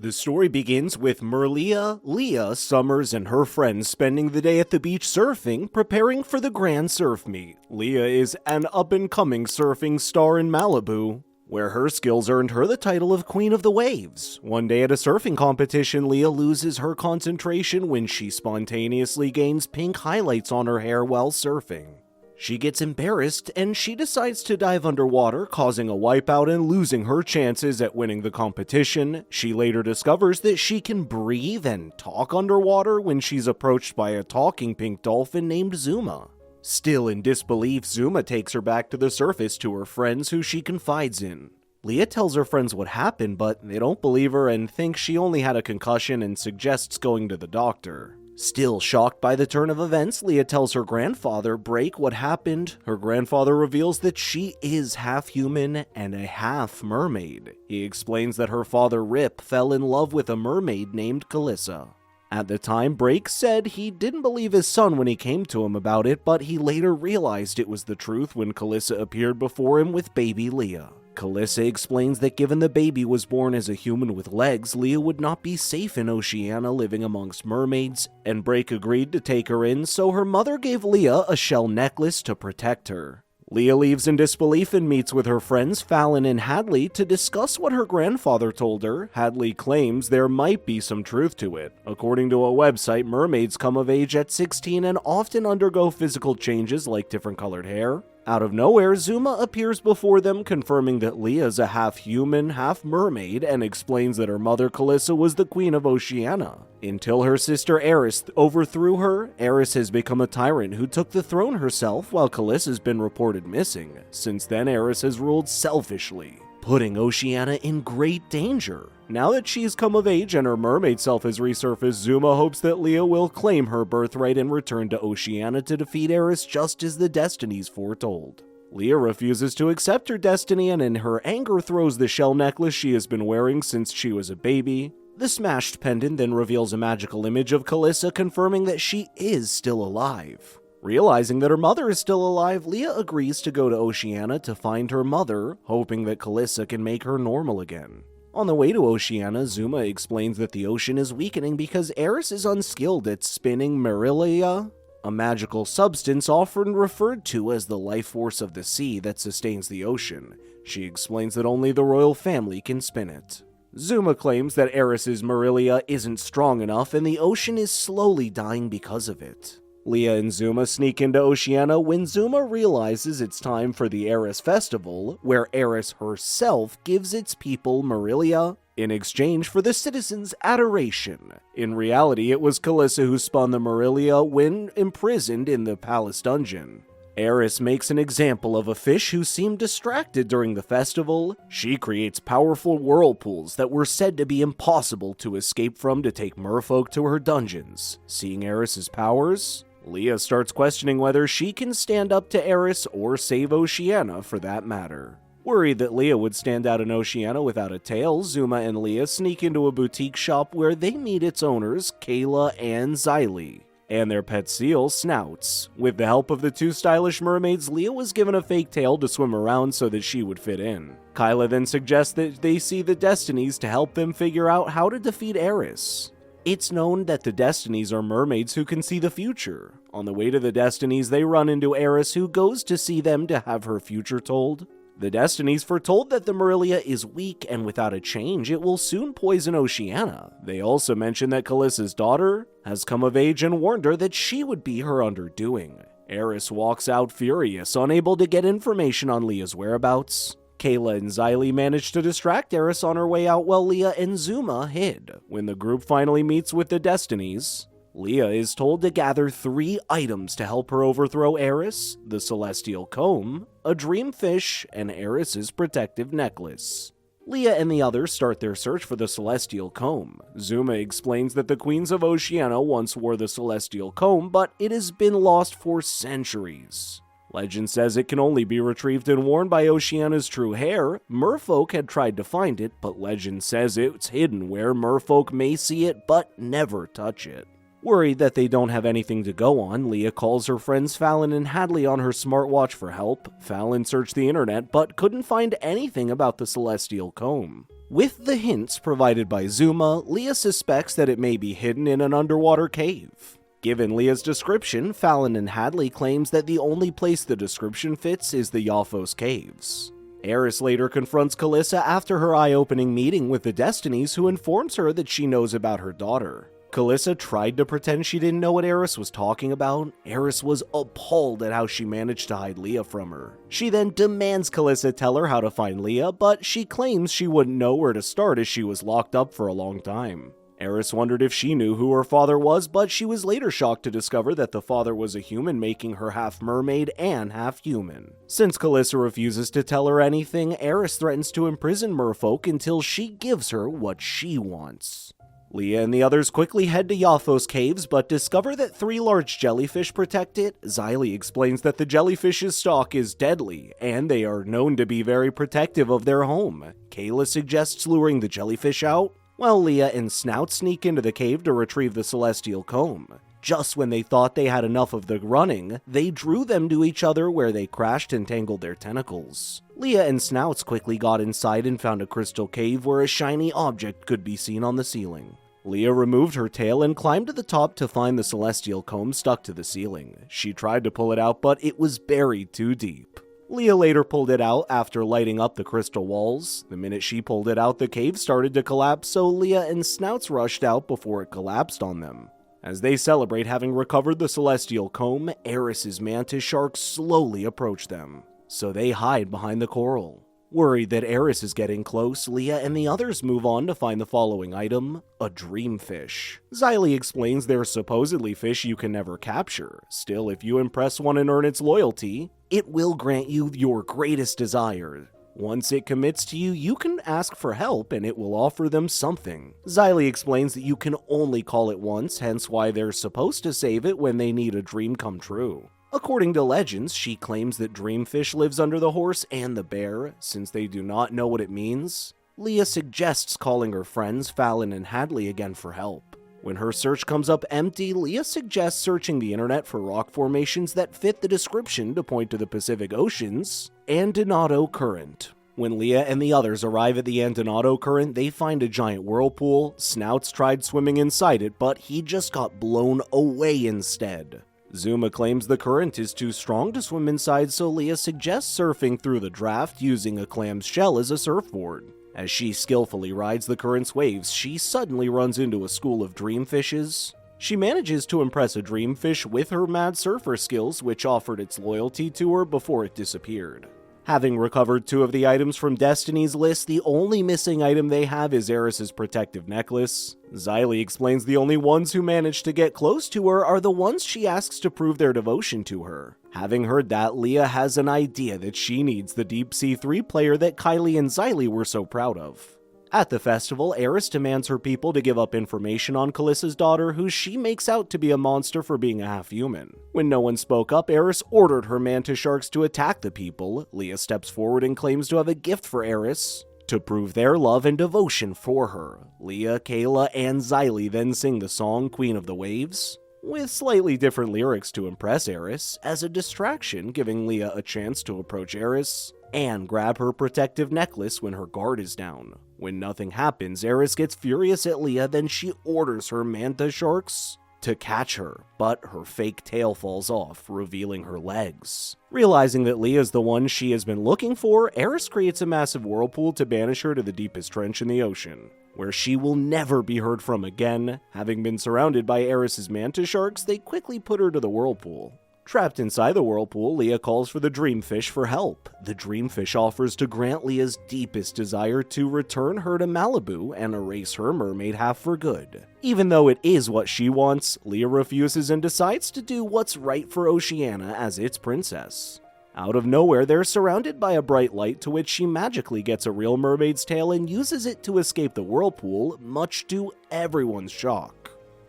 The story begins with Merlia, Leah, Summers, and her friends spending the day at the beach surfing, preparing for the grand surf meet. Leah is an up-and-coming surfing star in Malibu, where her skills earned her the title of Queen of the Waves. One day at a surfing competition, Leah loses her concentration when she spontaneously gains pink highlights on her hair while surfing. She gets embarrassed and she decides to dive underwater, causing a wipeout and losing her chances at winning the competition. She later discovers that she can breathe and talk underwater when she's approached by a talking pink dolphin named Zuma. Still in disbelief, Zuma takes her back to the surface to her friends who she confides in. Leah tells her friends what happened, but they don't believe her and think she only had a concussion and suggests going to the doctor. Still shocked by the turn of events, Leah tells her grandfather, Break, what happened. Her grandfather reveals that she is half human and a half mermaid. He explains that her father, Rip, fell in love with a mermaid named Calissa. At the time, Break said he didn't believe his son when he came to him about it, but he later realized it was the truth when Calissa appeared before him with baby Leah. Calissa explains that given the baby was born as a human with legs, Leah would not be safe in Oceania living amongst mermaids, and Break agreed to take her in, so her mother gave Leah a shell necklace to protect her. Leah leaves in disbelief and meets with her friends Fallon and Hadley to discuss what her grandfather told her. Hadley claims there might be some truth to it. According to a website, mermaids come of age at 16 and often undergo physical changes like different colored hair. Out of nowhere, Zuma appears before them, confirming that Leah's a half-human, half-mermaid, and explains that her mother Calissa was the queen of Oceania. Until her sister Eris overthrew her, Eris has become a tyrant who took the throne herself, while Calissa's been reported missing. Since then, Eris has ruled selfishly, putting Oceania in great danger. Now that she's come of age and her mermaid self has resurfaced, Zuma hopes that Leah will claim her birthright and return to Oceania to defeat Eris just as the destinies foretold. Leah refuses to accept her destiny and in her anger throws the shell necklace she has been wearing since she was a baby. The smashed pendant then reveals a magical image of Calissa confirming that she is still alive. Realizing that her mother is still alive, Leah agrees to go to Oceania to find her mother, hoping that Calissa can make her normal again. On the way to Oceania, Zuma explains that the ocean is weakening because Eris is unskilled at spinning Marilia, a magical substance often referred to as the life force of the sea that sustains the ocean. She explains that only the royal family can spin it. Zuma claims that Eris's Marilia isn't strong enough and the ocean is slowly dying because of it. Leah and Zuma sneak into Oceania when Zuma realizes it's time for the Eris Festival, where Eris herself gives its people Marilia in exchange for the citizens' adoration. In reality, it was Calissa who spun the Marilia when imprisoned in the palace dungeon. Eris makes an example of a fish who seemed distracted during the festival. She creates powerful whirlpools that were said to be impossible to escape from to take merfolk to her dungeons. Seeing Eris's powers, Leah starts questioning whether she can stand up to Eris or save Oceania for that matter. Worried that Leah would stand out in Oceania without a tail, Zuma and Leah sneak into a boutique shop where they meet its owners, Kayla and Xylee, and their pet seal, Snouts. With the help of the two stylish mermaids, Leah was given a fake tail to swim around so that she would fit in. Kyla then suggests that they see the Destinies to help them figure out how to defeat Eris. It's known that the Destinies are mermaids who can see the future. On the way to the Destinies, they run into Eris, who goes to see them to have her future told. The Destinies foretold that the Marilia is weak and without a change, it will soon poison Oceania. They also mention that Calissa's daughter has come of age and warned her that she would be her undoing. Eris walks out furious, unable to get information on Leah's whereabouts. Kayla and Xylee manage to distract Eris on her way out while Leah and Zuma hid. When the group finally meets with the Destinies, Leah is told to gather 3 items to help her overthrow Eris: the Celestial Comb, a dream fish, and Eris's protective necklace. Leah and the others start their search for the Celestial Comb. Zuma explains that the queens of Oceania once wore the Celestial Comb, but it has been lost for centuries. Legend says it can only be retrieved and worn by Oceania's true heir. Merfolk had tried to find it, but legend says it's hidden where merfolk may see it but never touch it. Worried that they don't have anything to go on, Leah calls her friends Fallon and Hadley on her smartwatch for help. Fallon searched the internet but couldn't find anything about the celestial comb. With the hints provided by Zuma, Leah suspects that it may be hidden in an underwater cave. Given Leah's description, Fallon and Hadley claims that the only place the description fits is the Yaphos Caves. Eris later confronts Calissa after her eye-opening meeting with the Destinies, who informs her that she knows about her daughter. Calissa tried to pretend she didn't know what Eris was talking about. Eris was appalled at how she managed to hide Leah from her. She then demands Calissa tell her how to find Leah, but she claims she wouldn't know where to start as she was locked up for a long time. Eris wondered if she knew who her father was, but she was later shocked to discover that the father was a human, making her half mermaid and half human. Since Calissa refuses to tell her anything, Eris threatens to imprison merfolk until she gives her what she wants. Leah and the others quickly head to Yaphos Caves, but discover that 3 large jellyfish protect it. Xylee explains that the jellyfish's stalk is deadly, and they are known to be very protective of their home. Kayla suggests luring the jellyfish out, while Leah and Snout sneak into the cave to retrieve the celestial comb. Just when they thought they had enough of the running, they drew them to each other where they crashed and tangled their tentacles. Leah and Snouts quickly got inside and found a crystal cave where a shiny object could be seen on the ceiling. Leah removed her tail and climbed to the top to find the celestial comb stuck to the ceiling. She tried to pull it out, but it was buried too deep. Leah later pulled it out after lighting up the crystal walls. The minute she pulled it out, the cave started to collapse, so Leah and Snouts rushed out before it collapsed on them. As they celebrate having recovered the celestial comb, Eris's mantis sharks slowly approach them, so they hide behind the coral. Worried that Eris is getting close, Leah and the others move on to find the following item, a dreamfish. Xylee explains they're supposedly fish you can never capture. Still, if you impress one and earn its loyalty, it will grant you your greatest desire. Once it commits to you, you can ask for help and it will offer them something. Xylee explains that you can only call it once, hence why they're supposed to save it when they need a dream come true. According to legends, she claims that Dreamfish lives under the horse and the bear. Since they do not know what it means, Leah suggests calling her friends Fallon and Hadley again for help. When her search comes up empty, Leah suggests searching the internet for rock formations that fit the description to point to the Pacific Ocean's Andonado Current. When Leah and the others arrive at the Andonado Current, they find a giant whirlpool. Snouts tried swimming inside it, but he just got blown away instead. Zuma claims the current is too strong to swim inside, so Leah suggests surfing through the draft using a clam's shell as a surfboard. As she skillfully rides the current's waves, she suddenly runs into a school of dreamfishes. She manages to impress a dreamfish with her mad surfer skills, which offered its loyalty to her before it disappeared. Having recovered 2 of the items from Destiny's list, the only missing item they have is Eris's protective necklace. Xylee explains the only ones who manage to get close to her are the ones she asks to prove their devotion to her. Having heard that, Leah has an idea that she needs the Deep Sea 3 player that Kylie and Xylee were so proud of. At the festival, Eris demands her people to give up information on Calissa's daughter, who she makes out to be a monster for being a half-human. When no one spoke up, Eris ordered her mantis sharks to attack the people. Leah steps forward and claims to have a gift for Eris to prove their love and devotion for her. Leah, Kayla, and Xylee then sing the song Queen of the Waves, with slightly different lyrics to impress Eris, as a distraction, giving Leah a chance to approach Eris and grab her protective necklace when her guard is down. When nothing happens, Eris gets furious at Leah, then she orders her manta sharks to catch her, but her fake tail falls off, revealing her legs. Realizing that Leah is the one she has been looking for, Eris creates a massive whirlpool to banish her to the deepest trench in the ocean, where she will never be heard from again. Having been surrounded by Eris's manta sharks, they quickly put her to the whirlpool. Trapped inside the whirlpool, Leah calls for the Dreamfish for help. The Dreamfish offers to grant Leah's deepest desire to return her to Malibu and erase her mermaid half for good. Even though it is what she wants, Leah refuses and decides to do what's right for Oceania as its princess. Out of nowhere, they're surrounded by a bright light, to which she magically gets a real mermaid's tail and uses it to escape the whirlpool, much to everyone's shock.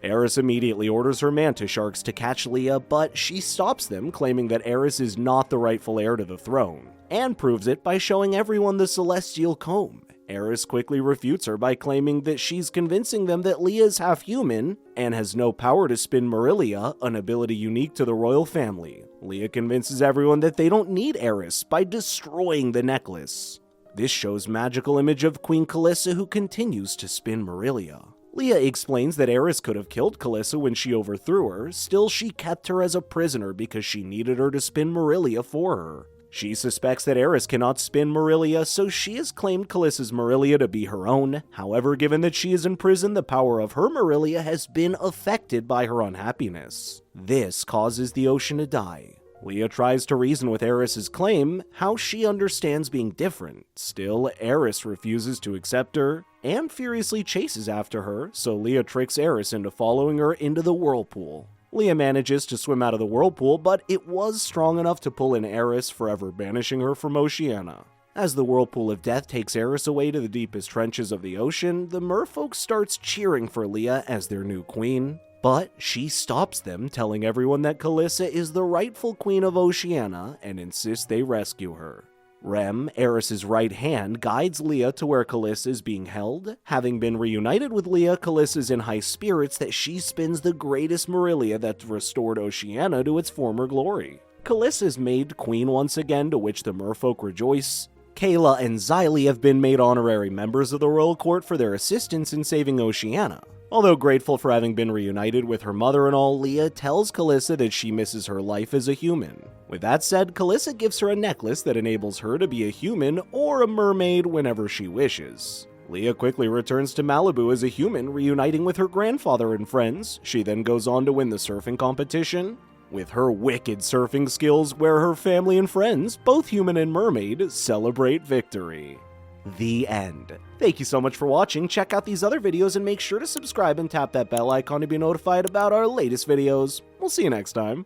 Eris immediately orders her mantis sharks to catch Leah, but she stops them, claiming that Eris is not the rightful heir to the throne, and proves it by showing everyone the celestial comb. Eris quickly refutes her by claiming that she's convincing them that Leah is half human and has no power to spin Marilia, an ability unique to the royal family. Leah convinces everyone that they don't need Eris by destroying the necklace. This shows magical image of Queen Calissa, who continues to spin Marilia. Leah explains that Eris could have killed Calissa when she overthrew her, still she kept her as a prisoner because she needed her to spin Marilia for her. She suspects that Eris cannot spin Marilia, so she has claimed Calissa's Marilia to be her own. However, given that she is in prison, the power of her Marilia has been affected by her unhappiness. This causes the ocean to die. Leah tries to reason with Eris's claim, how she understands being different. Still, Eris refuses to accept her and furiously chases after her, so Leah tricks Eris into following her into the whirlpool. Leah manages to swim out of the whirlpool, but it was strong enough to pull in Eris, forever banishing her from Oceania. As the whirlpool of death takes Eris away to the deepest trenches of the ocean, the merfolk starts cheering for Leah as their new queen. But she stops them, telling everyone that Calissa is the rightful queen of Oceania and insists they rescue her. Rem, Eris's right hand, guides Leah to where Calissa is being held. Having been reunited with Leah, Calissa is in high spirits that she spins the greatest Marilia that restored Oceania to its former glory. Calissa is made queen once again, to which the merfolk rejoice. Kayla and Xylee have been made honorary members of the royal court for their assistance in saving Oceania. Although grateful for having been reunited with her mother and all, Leah tells Calissa that she misses her life as a human. With that said, Calissa gives her a necklace that enables her to be a human or a mermaid whenever she wishes. Leah quickly returns to Malibu as a human, reuniting with her grandfather and friends. She then goes on to win the surfing competition. With her wicked surfing skills, where her family and friends, both human and mermaid, celebrate victory. The end. Thank you so much for watching. Check out these other videos and make sure to subscribe and tap that bell icon to be notified about our latest videos. We'll see you next time.